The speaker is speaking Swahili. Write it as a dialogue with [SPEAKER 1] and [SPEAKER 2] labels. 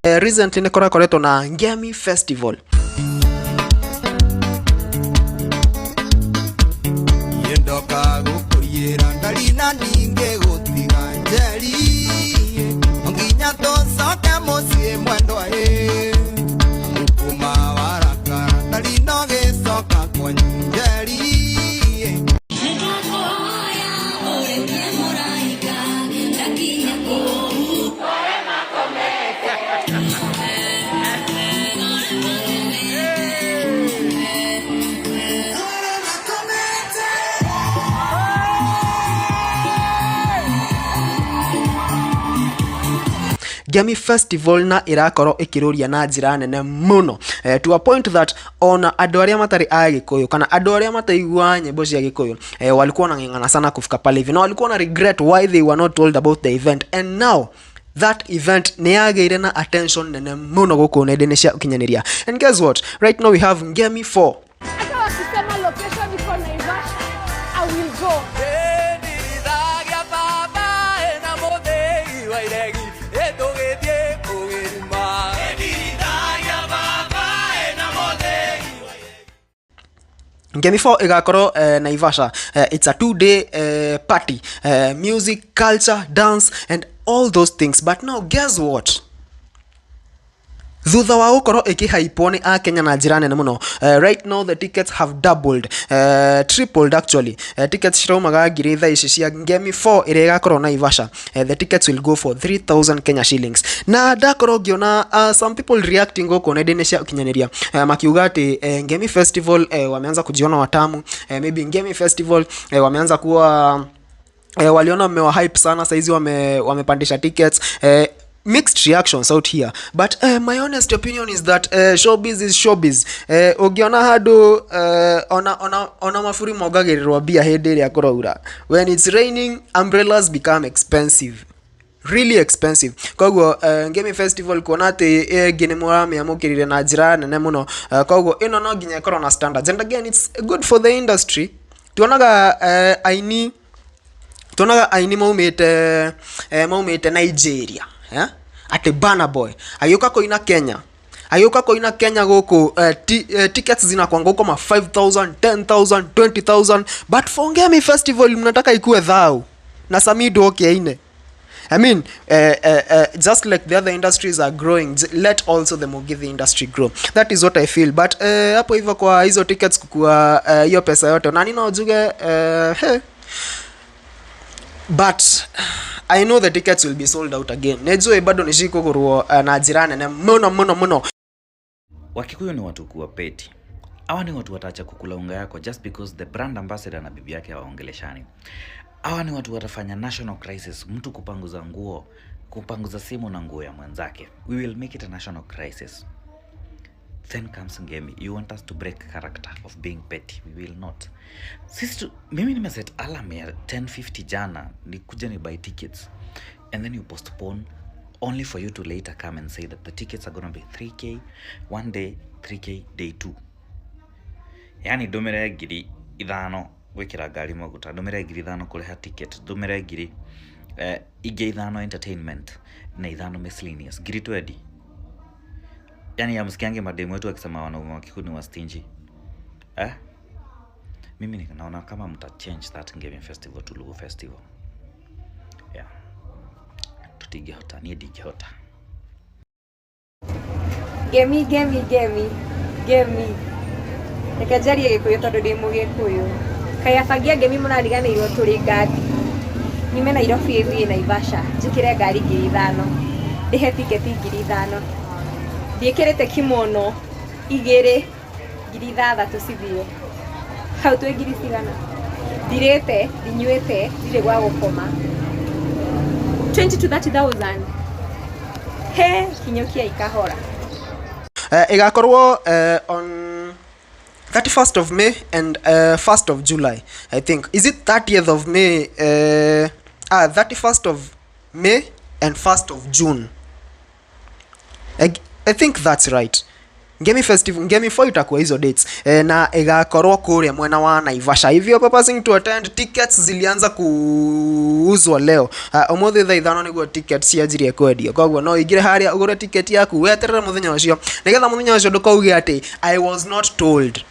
[SPEAKER 1] Recently nä koretwo na NGEMI Festival.
[SPEAKER 2] Yendoka gukuyira ndarina ninge gutiga njeri onginya tosoke mucie mwendo aye ukuma warakara ndarino gicoka kwanyu njeri.
[SPEAKER 1] NGEMI Festival na irakorwo ikiruria na njira nene muno, to a point that ona andu aria matari a Gikuyu kana andu aria mataigua nyimbo cia Gikuyu walikuwa wanang'ang'ana sana kufika pale hivi, na walikuwa na regret why they were not told about the event, and now that event ni yageire na attention nene muno guku nenda-ini cia ukinyaniria. And guess what, right now we have NGEMI 4.
[SPEAKER 3] Hata wakisema location iko Naivasha, I will go.
[SPEAKER 1] NGEMI 4 igakorwo Naivasha. It's a 2-day party, music, culture, dance and all those things. But now guess what, thutha wa gukorwo ikihaipwo ni a Kenya na njira nene muno, right now the tickets have doubled, tripled actually. Tickets ciraumaga ngiri thaa ici cia NGEMI 4 iria igakorwo Naivasha. The tickets will go for 3,000 Kenya shillings. Na ndakorwo ngiona some people reacting guku nenda-ini cia ukinyaniria, makiuga ati NGEMI Festival wameanza kujiona watamu, maybe NGEMI Festival wameanza kuwa waliona mewa hype sana, saizi wamepandisha tickets. Mixed reactions out here, but my honest opinion is that showbiz is showbiz. Ugiona hadu ona mafuri mogagirirwa bia hindi iria kuraura. When it's raining, umbrellas become expensive, really expensive. Koguo NGEMI Festival kuona ati gine mwame amukirire na njira nene muno, koguo ino no nginya ikorwo na standards, and again it's good for the industry. Tuonaga aini maumite Nigeria, ati Burna Boy ayuka koina Kenya guku, tickets zinakwanga huko ma 5,000, 10,000, 20,000, but for NGEMI Festival mnataka ikue thau na samido okay. I mean, just like the other industries are growing, let also the Mugithi industry grow. That is what I feel. But hapo hivyo kwa hizo tickets kukua hiyo pesa yote na nina ujuge but I know the tickets will be sold out again. Nejue bado nishikugurwo na jirani na muno.
[SPEAKER 4] Wakikuyu ni watu kuwa peti. Hawa ni watu wataacha kukula unga yako just because the brand ambassador na bibi yake hawaongeleshani. Hawa ni watu watafanya national crisis, mtu kupanguza nguo, kupanguza simu na nguo ya mwenzake. We will make it a national crisis. Then comes NGEMI. You want us to break character of being petty. We will not. Mimi nimeset alarm ya 10:50 jana nikuja ni buy tickets, and then you postpone only for you to later come and say that the tickets are going to be 3K one day, 3K day 2. Yani domere giri ithano gwikira ngari maguta, domere giri ithano kureha ticket, domere giri ige ithano entertainment na ithano miscellaneous, giri 20. Yani ya msikiange mademu wetu akisema wanaume wa Kikuyu ni wa stingy. Mimi ninaona kama mta change that NGEMI Festival to Lugu Festival. Yeah. Tutige hota, ni dige hota.
[SPEAKER 3] NGEMI. Nikajaria Gikuyu tondu ndi Mugikuyu. Kaya fagia NGEMI munariganirwo turi ngari. Nime Nairobi ithie Naivasha, njikire ngari 5,000. Ndihe tiketi 5,000. Ndiekirete kimono 2 6,000 cithie. Hau tu ngiri cigana. Ndirete, ndinyuete, ndire gwa gukoma. 20 to 30,000. He, kinyokia ikahora.
[SPEAKER 1] Igakorwo on 31st of May and 1st of July, I think. Is it 30th of May? 31st of May and 1st of June. I think that's right. NGEMI Festival, NGEMI 4 itakuwa hizo dates na igakorwo kuria mwena wa Naivasha. Hivyo purposing to attend, tickets zilianza kuuzwa leo. Umuthi thaa 5 niguo tickets cianjirie kwendio. Koguo no igire haria ugure ticket yaku weterere muthenya ucio, nigetha muthenya ucio ndukauge ati I was not told.